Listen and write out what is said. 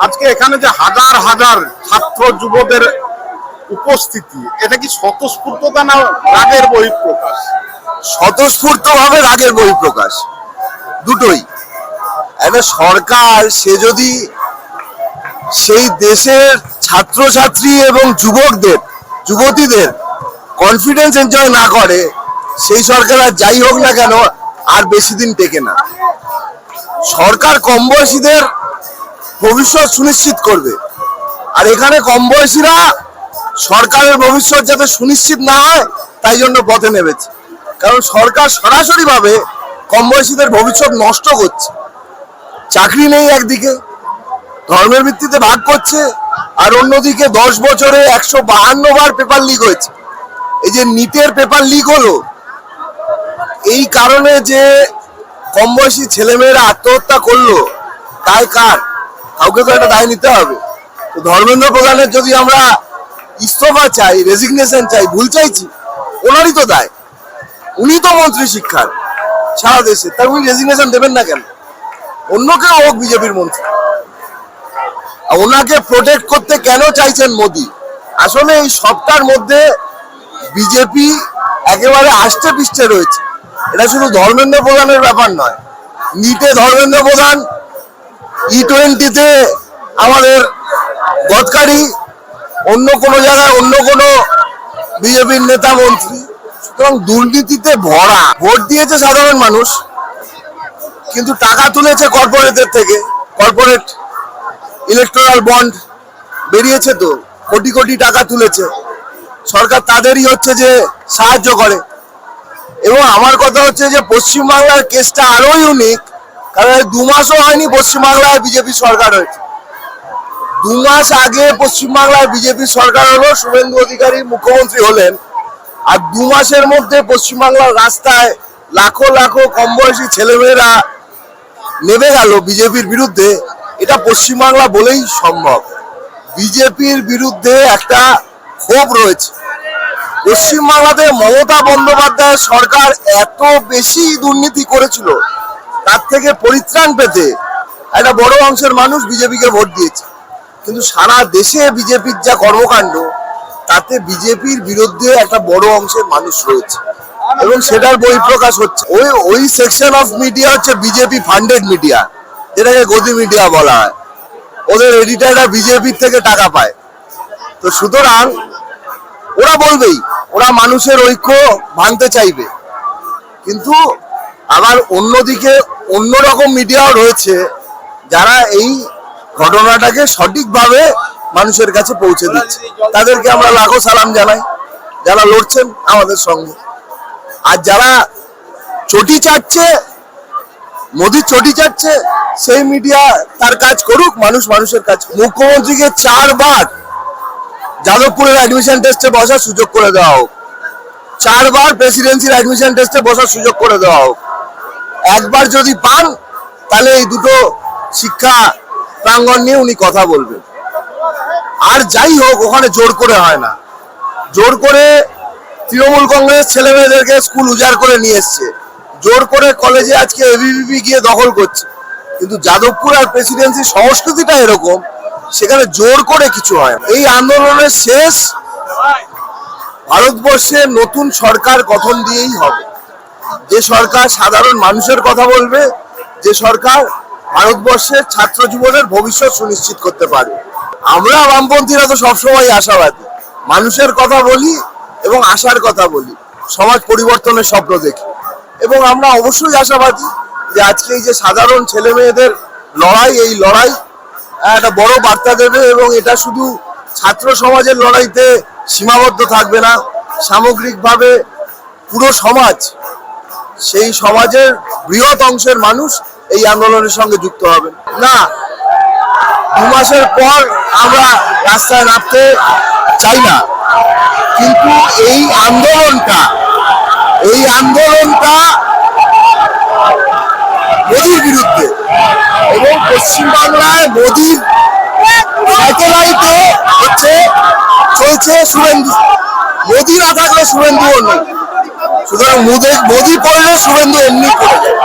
আজকে এখানে যে হাজার হাজার ছাত্র যুবদের উপস্থিতি, এটা কি স্বতঃস্ফূর্ততা না রাগের বহিঃপ্রকাশ? স্বতঃস্ফূর্ত ভাবে রাগের বহিঃপ্রকাশ, দুটোই। একটা সরকার সে যদি সেই দেশের ছাত্রছাত্রী এবং যুবতীদের কনফিডেন্স এনজয় না করে, সেই সরকার আর যাই হোক না কেন আর বেশি দিন টেকে না। সরকার কম বয়সীদের ভবিষ্যৎ সুনিশ্চিত করবে, আর এখানে কম বয়সীরা সরকারের ভবিষ্যৎ যাতে সুনিশ্চিত না হয় তাই জন্য পথে নেমেছে। কারণ সরকার সরাসরি ভাবে কম বয়সীদের ভবিষ্যৎ নষ্ট করছে। চাকরি নেই একদিকে, ধর্মের ভিত্তিতে ভাগ করছে, আর অন্যদিকে 10 বছরে 152 বার পেপার লিক হয়েছে। এই যে নিটের পেপার লিক হলো, এই কারণে যে কম বয়সী ছেলেমেয়েরা আত্মহত্যা করলো, তাই কার? কাউকে তো একটা দায় নিতে হবে। তো ধর্মেন্দ্র প্রধানের যদি আমরা ইস্তফা চাই, রেজিগনেশন চাই, ভুল চাইছি, ওনারই তো দায়। উনি তো মন্ত্রী শিক্ষার সারা দেশে, তাই উনি রেজিগনেশন দেবেন না কেন? অন্য কেউ হোক বিজেপির মন্ত্রী। ওনাকে প্রোটেক্ট করতে কেন চাইছেন মোদি? আসলে এই সবটার মধ্যে বিজেপি একেবারে আষ্টে পৃষ্ঠে রয়েছে। এটা শুধু ধর্মেন্দ্র প্রধানের ব্যাপার নয়। নিটে ধর্মেন্দ্র প্রধান, E20-তে আমাদের গদকারি, অন্য কোনো জায়গায় অন্য কোনো বিজেপির নেতা মন্ত্রী। সুতরাং দুর্নীতিতে ভরা। ভোট দিয়েছে সাধারণ মানুষ, কিন্তু টাকা তুলেছে কর্পোরেটের থেকে। কর্পোরেট ইলেকট্রাল বন্ড বেরিয়েছে, তো কোটি কোটি টাকা তুলেছে সরকার, তাদেরই হচ্ছে যে সাহায্য করে। এবং আমার কথা হচ্ছে যে পশ্চিমবাংলার কেসটা আরো ইউনিক, কারণ 2 মাসও হয়নি পশ্চিমবাংলায় বিজেপি সরকার হয়েছে। 2 মাস আগে পশ্চিমবাংলায় বিজেপি সরকার হলো, শুভেন্দু অধিকারী মুখ্যমন্ত্রী হলেন, আর 2 মাসের মধ্যে পশ্চিমবাংলার রাস্তায় লাখো লাখো কম বয়সী ছেলেমেয়েরা নেমে গেল বিজেপির বিরুদ্ধে। এটা পশ্চিমবাংলা বলেই সম্ভব। বিজেপির বিরুদ্ধে একটা ক্ষোভ রয়েছে। পশ্চিমবাংলাতে মমতা বন্দ্যোপাধ্যায় সরকার এত বেশি দুর্নীতি করেছিল, তার থেকে পরিত্রাণ পেতে একটা বড় অংশের মানুষ বিজেপিকে ভোট দিয়েছে। কিন্তু সারা দেশে বিজেপির যা কর্মকাণ্ড, তাতে বিজেপির বিরুদ্ধে একটা বড় অংশের মানুষ রয়েছে, এবং সেটার বহিঃপ্রকাশ হচ্ছে। ওই সেকশন অফ মিডিয়া হচ্ছে বিজেপি ফান্ডেড মিডিয়া, যেটাকে গদি মিডিয়া বলা হয়। ওদের এডিটাররা বিজেপির থেকে টাকা পায়। তো সুতরাং ওরা বলবেই, ওরা মানুষের ঐক্য ভাঙতে চাইবে। কিন্তু আবার অন্যদিকে অন্যরকম মিডিয়াও রয়েছে, যারা এই ঘটনাটাকে সঠিকভাবে মানুষের কাছে পৌঁছে দিচ্ছে। তাদেরকে আমরা লাখো সালাম জানাই, যারা লড়ছেন আমাদের সঙ্গে। আর যারা চটি চাটছে, মোদির চটি চাটছে, সেই মিডিয়া তার কাজ করুক, মানুষ মানুষের কাজ। মুখ্যমন্ত্রীকে 4 বার যাদবপুরের অ্যাডমিশন টেস্টে বসার সুযোগ করে দেওয়া হোক, 4 বার প্রেসিডেন্সির অ্যাডমিশন টেস্টে বসার সুযোগ করে দেওয়া হোক। একবার যদি পান, তাহলে এই দুটো শিক্ষা প্রাঙ্গণ নিয়ে উনি কথা বলবেন। আর যাই হোক, ওখানে জোর করে হয় না। জোর করে তৃণমূল কংগ্রেস ছেলে মেয়েদেরকে স্কুল উজাড় করে নিয়ে এসছে, জোর করে কলেজে আজকে এবিভিপি গিয়ে দখল করছে। কিন্তু যাদবপুর আর প্রেসিডেন্সির সংস্কৃতিটা এরকম, সেখানে জোর করে কিছু হয়। এই আন্দোলনের শেষ ভারতবর্ষে নতুন সরকার গঠন দিয়েই হবে, যে সরকার সাধারণ মানুষের কথা বলবে, যে সরকার ভারতবর্ষের ছাত্র জীবনের ভবিষ্যৎ সুনিশ্চিত করতে পারবে। আমরা বামপন্থীরা তো সবসময় আশাবাদী, মানুষের কথা বলি এবং আশার কথা বলি, সমাজ পরিবর্তনের স্বপ্ন দেখি। এবং আমরা অবশ্যই আশাবাদী যে আজকে এই যে সাধারণ ছেলে মেয়েদের লড়াই, এই লড়াই একটা বড় বার্তা দেবে, এবং এটা শুধু ছাত্র সমাজের লড়াইতে সীমাবদ্ধ থাকবে না। সামগ্রিকভাবে পুরো সমাজ, সেই সমাজের বৃহৎ অংশের মানুষ এই আন্দোলনের সঙ্গে যুক্ত হবেন। না, 2 মাসের পর আমরা রাস্তায় নামতে চাই না, কিন্তু এই আন্দোলনটা মোদির বিরুদ্ধে, এবং পশ্চিমবাংলায় মোদির স্যাটেলাইটে হচ্ছে চলছে শুভেন্দু। মোদি না থাকলে শুভেন্দুও নেই। সুতরাং মোদি পড়লে শুভেন্দু এমনি পড়ে যায়।